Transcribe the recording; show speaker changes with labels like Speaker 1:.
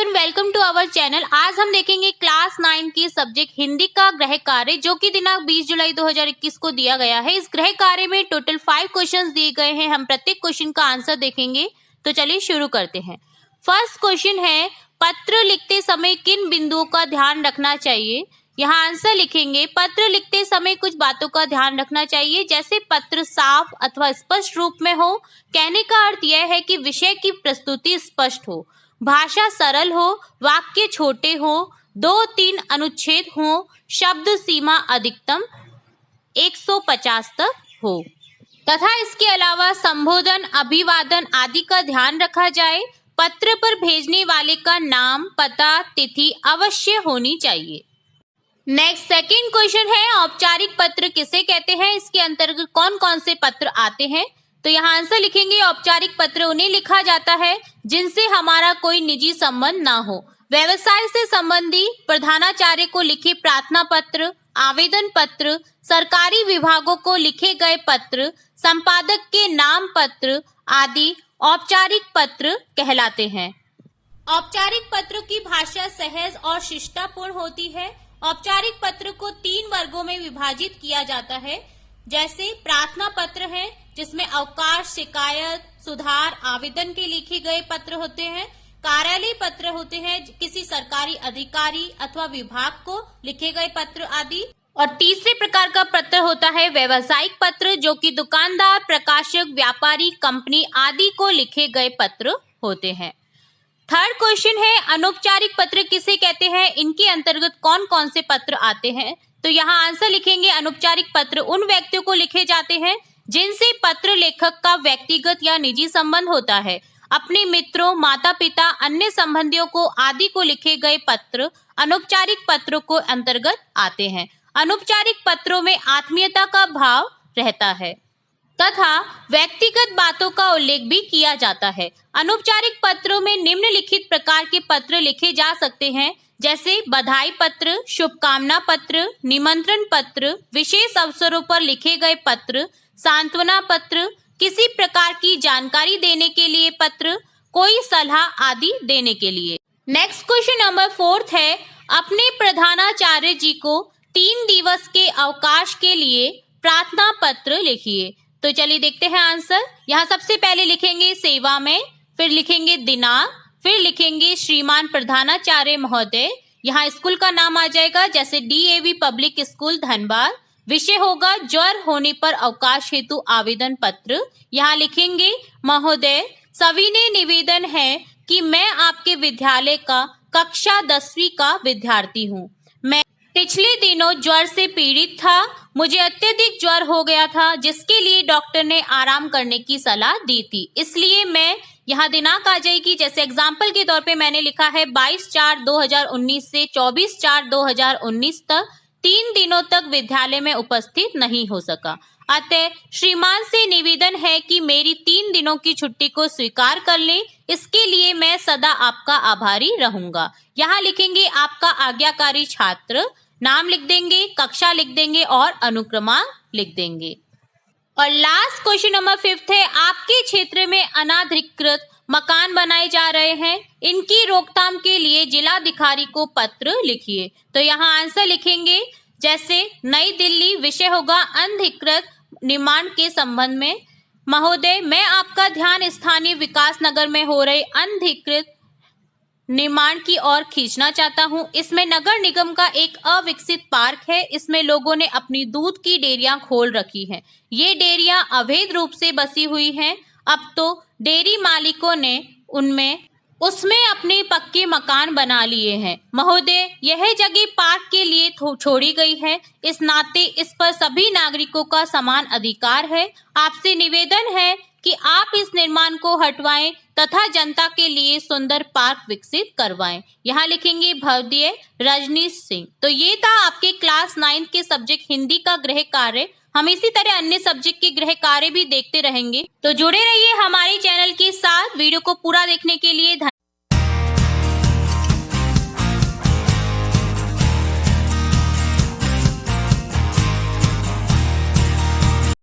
Speaker 1: Everyone, welcome to our channel. आज हम देखेंगे क्लास 9 की सब्जेक्ट हिंदी का गृह कार्य जो कि दिनांक 20 जुलाई 2021 को दिया गया है। इस गृह कार्य में टोटल 5 क्वेश्चंस दिए गए हैं। हम प्रत्येक क्वेश्चन का आंसर देखेंगे। तो चलिए शुरू करते हैं। फर्स्ट क्वेश्चन है, पत्र लिखते समय किन बिंदुओं का ध्यान रखना चाहिए। यहाँ आंसर लिखेंगे, पत्र लिखते समय कुछ बातों का ध्यान रखना चाहिए, जैसे पत्र साफ अथवा स्पष्ट रूप में हो। कहने का अर्थ यह है कि विषय की प्रस्तुति स्पष्ट हो, भाषा सरल हो, वाक्य छोटे हो, 2-3 अनुच्छेद हो, शब्द सीमा अधिकतम 150 तक हो तथा इसके अलावा संबोधन, अभिवादन आदि का ध्यान रखा जाए। पत्र पर भेजने वाले का नाम, पता, तिथि अवश्य होनी चाहिए। नेक्स्ट सेकंड क्वेश्चन है, औपचारिक पत्र किसे कहते हैं। इसके अंतर्गत कौन कौन से पत्र आते हैं। तो यहाँ आंसर लिखेंगे, औपचारिक पत्र उन्हें लिखा जाता है जिनसे हमारा कोई निजी संबंध ना हो। व्यवसाय से संबंधी, प्रधानाचार्य को लिखे प्रार्थना पत्र, आवेदन पत्र, सरकारी विभागों को लिखे गए पत्र, संपादक के नाम पत्र आदि औपचारिक पत्र कहलाते हैं। औपचारिक पत्र की भाषा सहज और शिष्टापूर्ण होती है। औपचारिक पत्र को 3 वर्गों में विभाजित किया जाता है, जैसे प्रार्थना पत्र है जिसमें अवकाश, शिकायत, सुधार, आवेदन के लिखे गए पत्र होते हैं। कार्यालय पत्र होते हैं, किसी सरकारी अधिकारी अथवा विभाग को लिखे गए पत्र आदि। और तीसरे प्रकार का पत्र होता है व्यवसायिक पत्र, जो कि दुकानदार, प्रकाशक, व्यापारी, कंपनी आदि को लिखे गए पत्र होते हैं। थर्ड क्वेश्चन है, अनौपचारिक पत्र किसे कहते हैं। इनके अंतर्गत कौन कौन से पत्र आते हैं। तो यहाँ आंसर लिखेंगे, अनौपचारिक पत्र उन व्यक्तियों को लिखे जाते हैं जिनसे पत्र लेखक का व्यक्तिगत या निजी संबंध होता है। अपने मित्रों, माता पिता, अन्य संबंधियों को आदि को लिखे गए पत्र अनौपचारिक पत्रों को अंतर्गत आते हैं। अनौपचारिक पत्रों में आत्मीयता का भाव रहता है तथा व्यक्तिगत बातों का उल्लेख भी किया जाता है। अनौपचारिक पत्रों में निम्नलिखित प्रकार के पत्र लिखे जा सकते हैं, जैसे बधाई पत्र, शुभकामना पत्र, निमंत्रण पत्र, विशेष अवसरों पर लिखे गए पत्र, सांत्वना पत्र, किसी प्रकार की जानकारी देने के लिए पत्र, कोई सलाह आदि देने के लिए। नेक्स्ट क्वेश्चन नंबर 4 है, अपने प्रधानाचार्य जी को 3 दिवस के अवकाश के लिए प्रार्थना पत्र लिखिए। तो चलिए देखते हैं आंसर। यहाँ सबसे पहले लिखेंगे सेवा में, फिर लिखेंगे दिनांक, फिर लिखेंगे श्रीमान प्रधानाचार्य महोदय। यहाँ स्कूल का नाम आ जाएगा, जैसे DAV पब्लिक स्कूल धनबाद। विषय होगा ज्वर होने पर अवकाश हेतु आवेदन पत्र। यहाँ लिखेंगे, महोदय सविनय निवेदन है कि मैं आपके विद्यालय का कक्षा 10वीं का विद्यार्थी हूँ। मैं पिछले दिनों ज्वर से पीड़ित था। मुझे अत्यधिक ज्वर हो गया था, जिसके लिए डॉक्टर ने आराम करने की सलाह दी थी। इसलिए मैं, यहाँ दिनांक आ जाएगी, जैसे एग्जाम्पल के तौर पे मैंने लिखा है 22/4/2019 से 24/4/2019 तक 3 दिनों तक विद्यालय में उपस्थित नहीं हो सका। अतः श्रीमान से निवेदन है कि मेरी 3 दिनों की छुट्टी को स्वीकार कर लें। इसके लिए मैं सदा आपका आभारी रहूंगा। यहाँ लिखेंगे आपका आज्ञाकारी छात्र, नाम लिख देंगे, कक्षा लिख देंगे और अनुक्रमांक लिख देंगे। और लास्ट क्वेश्चन नंबर 5 है, आपके क्षेत्र में अनाधिकृत मकान बनाए जा रहे हैं, इनकी रोकथाम के लिए जिलाधिकारी को पत्र लिखिए। तो यहाँ आंसर लिखेंगे, जैसे नई दिल्ली, विषय होगा अनधिकृत निर्माण के संबंध में। महोदय मैं आपका ध्यान स्थानीय विकास नगर में हो रहे अनधिकृत निर्माण की ओर खींचना चाहता हूं। इसमें नगर निगम का एक अविकसित पार्क है। इसमें लोगों ने अपनी दूध की डेयरियां खोल रखी हैं। ये डेयरियां अवैध रूप से बसी हुई हैं। अब तो डेयरी मालिकों ने उसमें अपने पक्के मकान बना लिए हैं। महोदय यह जगह पार्क के लिए छोड़ी गई है। इस नाते इस पर सभी नागरिकों का समान अधिकार है। आपसे निवेदन है कि आप इस निर्माण को हटवाएं तथा जनता के लिए सुंदर पार्क विकसित करवाएं। यहाँ लिखेंगे भव्य रजनीश सिंह। तो ये था आपके क्लास 9 के सब्जेक्ट हिंदी का गृह कार्य। हम इसी तरह अन्य सब्जेक्ट के गृह कार्य भी देखते रहेंगे, तो जुड़े रहिए हमारे चैनल के साथ। वीडियो को पूरा देखने के लिए